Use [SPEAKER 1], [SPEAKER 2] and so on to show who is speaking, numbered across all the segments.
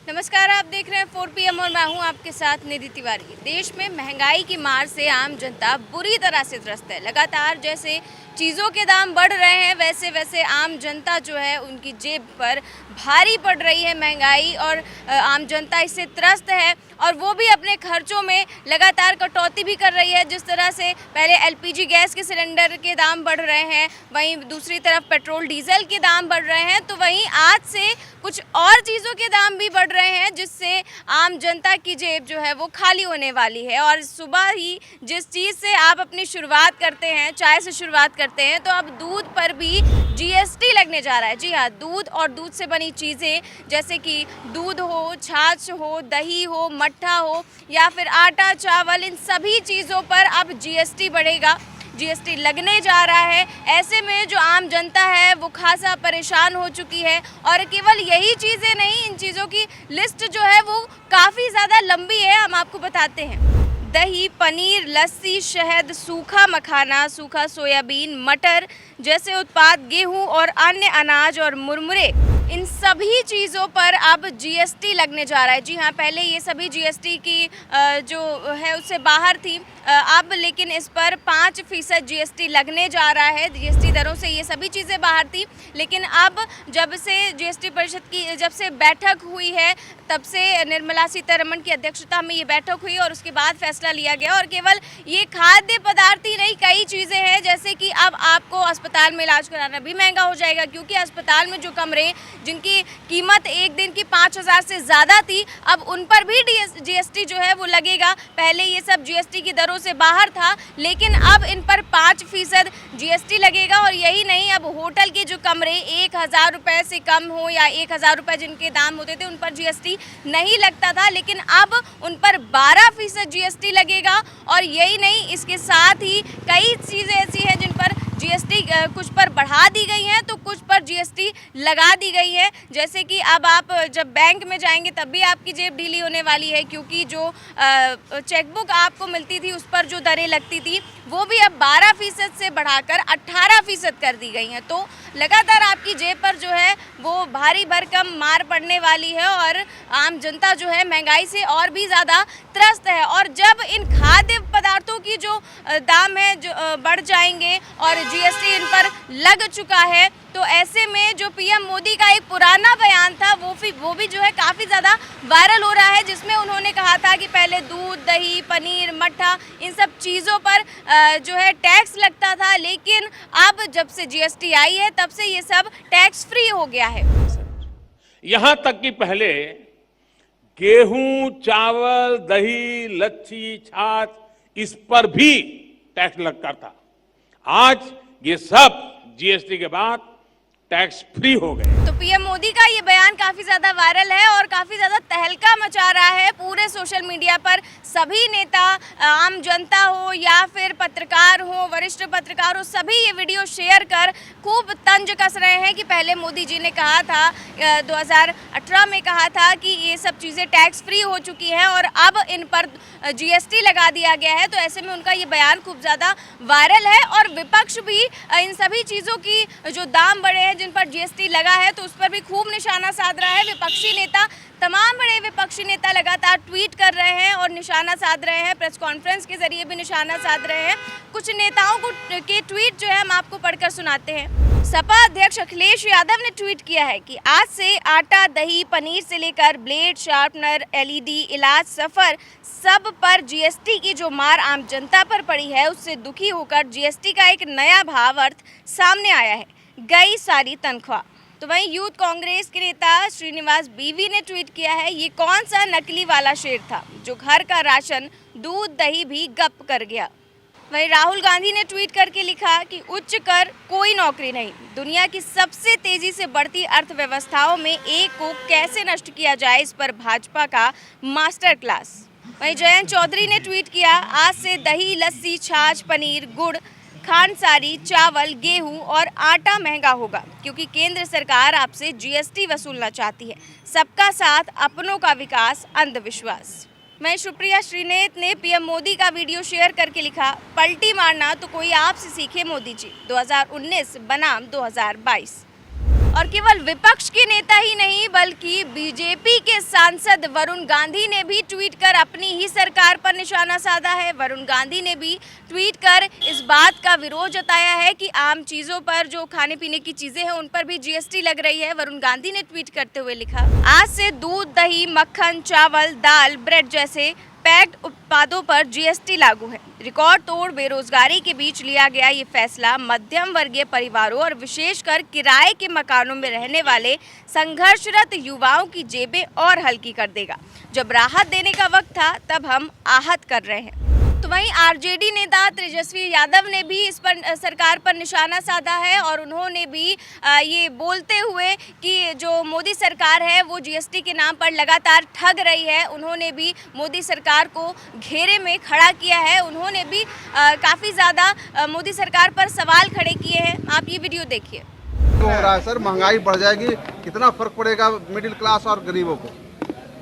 [SPEAKER 1] नमस्कार, आप देख रहे हैं 4 PM और मैं हूं आपके साथ निधि तिवारी। देश में महंगाई की मार से आम जनता बुरी तरह से त्रस्त है। लगातार जैसे चीज़ों के दाम बढ़ रहे हैं वैसे वैसे आम जनता जो है उनकी जेब पर भारी पड़ रही है महंगाई और आम जनता इससे त्रस्त है और वो भी अपने खर्चों में लगातार कटौती भी कर रही है। जिस तरह से पहले LPG गैस के सिलेंडर के दाम बढ़ रहे हैं, वहीं दूसरी तरफ पेट्रोल डीजल के दाम बढ़ रहे हैं, तो वहीं आज से कुछ और चीज़ों के दाम भी बढ़ रहे हैं जिससे आम जनता की जेब जो है वो खाली होने वाली है। और सुबह ही जिस चीज़ से आप अपनी शुरुआत करते हैं, चाय से शुरुआत करते हैं, तो अब दूध पर भी GST लगने जा रहा है। जी हाँ, दूध और दूध से बनी चीज़ें जैसे कि दूध हो, छाछ हो, दही हो, मट्ठा हो या फिर आटा, चावल, इन सभी चीज़ों पर अब GST बढ़ेगा, GST लगने जा रहा है। ऐसे में जो आम जनता है वो खासा परेशान हो चुकी है और केवल यही चीज़ें नहीं, इन चीज़ों की लिस्ट जो है वो काफ़ी ज़्यादा लंबी है। हम आपको बताते हैं। दही, पनीर, लस्सी, शहद, सूखा मखाना, सूखा सोयाबीन, मटर जैसे उत्पाद, गेहूं और अन्य अनाज और मुरमुरे, इन सभी चीज़ों पर अब GST लगने जा रहा है। जी हाँ, पहले ये सभी GST की जो है उससे बाहर थी, अब लेकिन इस पर 5% GST लगने जा रहा है। GST दरों से ये सभी चीज़ें बाहर थी, लेकिन अब जब से GST परिषद की जब से बैठक हुई है तब से निर्मला सीतारमण की अध्यक्षता में ये बैठक हुई और उसके बाद फैसला लिया गया। और केवल ये खाद्य पदार्थ ही नहीं, कई चीज़ें हैं जैसे कि अब आपको अस्पताल में इलाज कराना भी महंगा हो जाएगा, क्योंकि अस्पताल में जो कमरे जिनकी कीमत एक दिन की 5,000 से ज़्यादा थी, अब उन पर भी GST जो है वो लगेगा। पहले ये सब GST की दरों से बाहर था, लेकिन अब इन पर 5% GST लगेगा। और यही नहीं, अब होटल के जो कमरे 1,000 रुपये से कम हो या 1,000 रुपये जिनके दाम होते थे उन पर GST नहीं लगता था, लेकिन अब उन पर 12% GST लगेगा। और यही नहीं, इसके साथ ही कई चीज़ें ऐसी हैं जिन पर GST कुछ पर बढ़ा दी गई हैं तो कुछ पर GST लगा दी गई है। जैसे कि अब आप जब बैंक में जाएंगे तब भी आपकी जेब ढीली होने वाली है, क्योंकि जो चेकबुक आपको मिलती थी उस पर जो दरें लगती थी वो भी अब 12% से बढ़ाकर 18% कर दी गई हैं। तो लगातार आपकी जेब पर जो है वो भारी भरकम मार पड़ने वाली है और आम जनता जो है महंगाई से और भी ज़्यादा त्रस्त है। और जब इन खाद्य पदार्थों की जो दाम है जो बढ़ जाएंगे और GST इन पर लग चुका है, तो ऐसे में जो PM मोदी का एक पुराना बयान था वो भी जो है काफ़ी ज़्यादा वायरल हो रहा है, जिसमें उन्होंने कहा था कि पहले दूध, दही, पनीर, मट्ठा, इन सब चीज़ों पर जो है टैक्स लगता था, लेकिन अब जब से GST आई है तब से ये सब टैक्स फ्री हो गया है।
[SPEAKER 2] यहां तक कि पहले गेहूं, चावल, दही, लच्छी, छाछ, इस पर भी टैक्स लगता था। आज ये सब GST के बाद टैक्स फ्री हो गए।
[SPEAKER 1] तो PM मोदी का ये बयान काफ़ी ज़्यादा वायरल है और काफ़ी ज़्यादा तहलका मचा रहा है पूरे सोशल मीडिया पर। सभी नेता, आम जनता हो या फिर पत्रकार हो, वरिष्ठ पत्रकार हो, सभी ये वीडियो शेयर कर खूब तंज कस रहे हैं कि पहले मोदी जी ने कहा था 2018 में कहा था कि ये सब चीज़ें टैक्स फ्री हो चुकी हैं और अब इन पर GST लगा दिया गया है। तो ऐसे में उनका ये बयान खूब ज़्यादा वायरल है और विपक्ष भी इन सभी चीज़ों की जो दाम बढ़े हैं जिन पर GST लगा है तो उस पर भी खूब निशाना साध रहा है विपक्षी नेता। तमाम बड़े विपक्षी नेता लगातार ट्वीट कर रहे हैं और निशाना साध रहे हैं, प्रेस कॉन्फ्रेंस के जरिए भी निशाना साध रहे हैं। कुछ नेताओं के ट्वीट जो है हम आपको पढ़कर सुनाते हैं। सपा अध्यक्ष अखिलेश यादव ने ट्वीट किया है कि आज से आटा, दही, पनीर से लेकर ब्लेड, शार्पनर, LED, इलाज, सफ़र, सब पर GST की जो मार आम जनता पर पड़ी है उससे दुखी होकर GST का एक नया भावार्थ सामने आया है, गई सारी तनख्वाह। तो वहीं यूथ कांग्रेस के नेता श्रीनिवास बीवी ने ट्वीट किया है, ये कौन सा नकली वाला शेर था जो घर का राशन, दूध, दही भी गप कर गया। वहीं राहुल गांधी ने ट्वीट करके लिखा कि उच्च कर कोई नौकरी नहीं, दुनिया की सबसे तेजी से बढ़ती अर्थव्यवस्थाओं में एक को कैसे नष्ट किया जाए, इस पर भाजपा का मास्टर क्लास। वहीं जयंत चौधरी ने ट्वीट किया, आज से दही, लस्सी, छाछ, पनीर, गुड़, खांडसारी, चावल, गेहूं और आटा महंगा होगा, क्योंकि केंद्र सरकार आपसे GST वसूलना चाहती है। सबका साथ, अपनों का विकास, अंधविश्वास। मैं सुप्रिया श्रीनेत ने PM मोदी का वीडियो शेयर करके लिखा, पलटी मारना तो कोई आपसे सीखे मोदी जी, 2019 बनाम 2022। और केवल विपक्ष के नेता ही नहीं बल्कि बीजेपी के सांसद वरुण गांधी ने भी ट्वीट कर अपनी ही सरकार पर निशाना साधा है। वरुण गांधी ने भी ट्वीट कर इस बात का विरोध जताया है कि आम चीजों पर, जो खाने पीने की चीजें हैं, उन पर भी जीएसटी लग रही है। वरुण गांधी ने ट्वीट करते हुए लिखा, आज से दूध, दही, मक्खन, चावल, दाल, ब्रेड जैसे पैक्ड उत्पादों पर जीएसटी लागू है। रिकॉर्ड तोड़ बेरोजगारी के बीच लिया गया ये फैसला मध्यम वर्गीय परिवारों और विशेषकर किराए के मकानों में रहने वाले संघर्षरत युवाओं की जेबें और हल्की कर देगा। जब राहत देने का वक्त था तब हम आहत कर रहे हैं। तो वहीं आरजेडी नेता तेजस्वी यादव ने भी इस पर सरकार पर निशाना साधा है और उन्होंने भी ये बोलते हुए कि जो मोदी सरकार है वो जीएसटी के नाम पर लगातार ठग रही है। उन्होंने भी मोदी सरकार को घेरे में खड़ा किया है। उन्होंने भी काफ़ी ज़्यादा मोदी सरकार पर सवाल खड़े किए हैं। आप ये वीडियो देखिए।
[SPEAKER 3] हो रहा है सर, महंगाई बढ़ जाएगी, कितना फर्क पड़ेगा मिडिल क्लास और गरीबों को?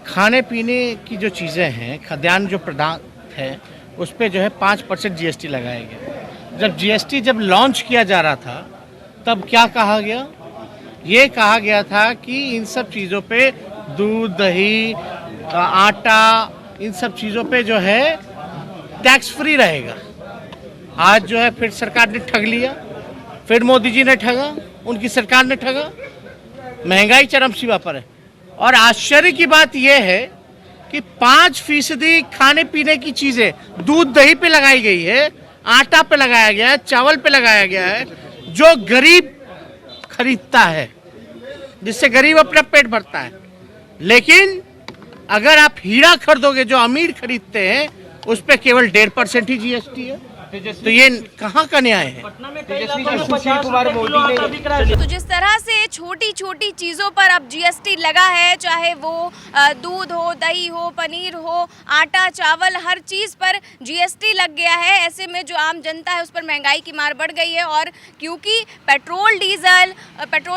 [SPEAKER 4] खाने पीने की जो चीज़ें हैं, खाद्यान्न जो पदार्थ है, उस पर जो है 5% जीएसटी लगाया गया। जब जीएसटी लॉन्च किया जा रहा था तब क्या कहा गया? ये कहा गया था कि इन सब चीज़ों पे दूध, दही, आटा, इन सब चीज़ों पे जो है टैक्स फ्री रहेगा। आज जो है फिर सरकार ने ठग लिया, फिर मोदी जी ने ठगा, उनकी सरकार ने ठगा। महंगाई चरम सीमा पर है और आश्चर्य की बात यह है कि 5% खाने पीने की चीजें दूध, दही पे लगाई गई है, आटा पे लगाया गया है, चावल पे लगाया गया है, जो गरीब खरीदता है, जिससे गरीब अपना पेट भरता है। लेकिन अगर आप हीरा खरीदोगे, जो अमीर खरीदते हैं, उस पे केवल 1.5% ही जीएसटी है। तो ये कहाँ का न्याय है?
[SPEAKER 1] तो जिस तरह से छोटी छोटी चीज़ों पर अब जीएसटी लगा है, चाहे वो दूध हो, दही हो, पनीर हो, आटा, चावल, हर चीज़ पर जीएसटी लग गया है। ऐसे में जो आम जनता है उस पर महंगाई की मार बढ़ गई है। और क्योंकि पेट्रोल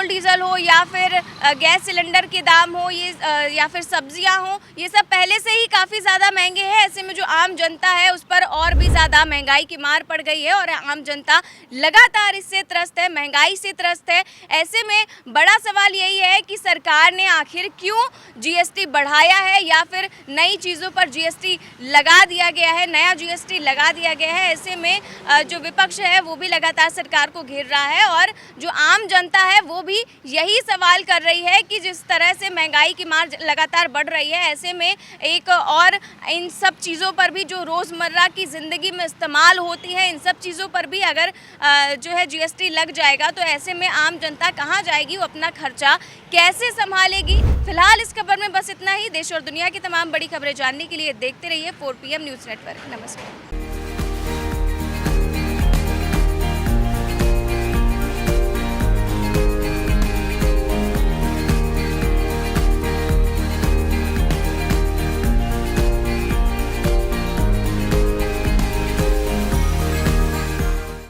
[SPEAKER 1] डीजल हो या फिर गैस सिलेंडर के दाम हो, ये या फिर सब्जियां हो, ये सब पहले से ही काफ़ी ज़्यादा महंगे हैं। ऐसे में जो आम जनता है उस पर और भी ज़्यादा महंगाई की मार पड़ गई है और आम जनता लगातार इससे त्रस्त है, महंगाई से त्रस्त है। ऐसे में बड़ा सवाल यही है कि सरकार ने आखिर क्यों जीएसटी बढ़ाया है या फिर नई चीज़ों पर जीएसटी लगा दिया गया है, नया जीएसटी लगा दिया गया है। ऐसे में जो विपक्ष है वो भी लगातार सरकार को घेर रहा है और जो आम जनता है वो भी यही सवाल कर रही है कि जिस तरह से महंगाई की मार लगातार बढ़ रही है, ऐसे में एक और इन सब चीज़ों पर भी जो रोज़मर्रा की ज़िंदगी में इस्तेमाल होती है, इन सब चीज़ों पर भी अगर जो है जीएसटी लग जाएगा तो ऐसे में आम जनता कहाँ जाएगी, वो अपना खर्चा कैसे संभालेगी। फिलहाल इस खबर में बस इतना ही। देश और दुनिया की तमाम बड़ी खबरें जानने के लिए देखते रहिए 4PM न्यूज़ नेटवर्क। नमस्कार।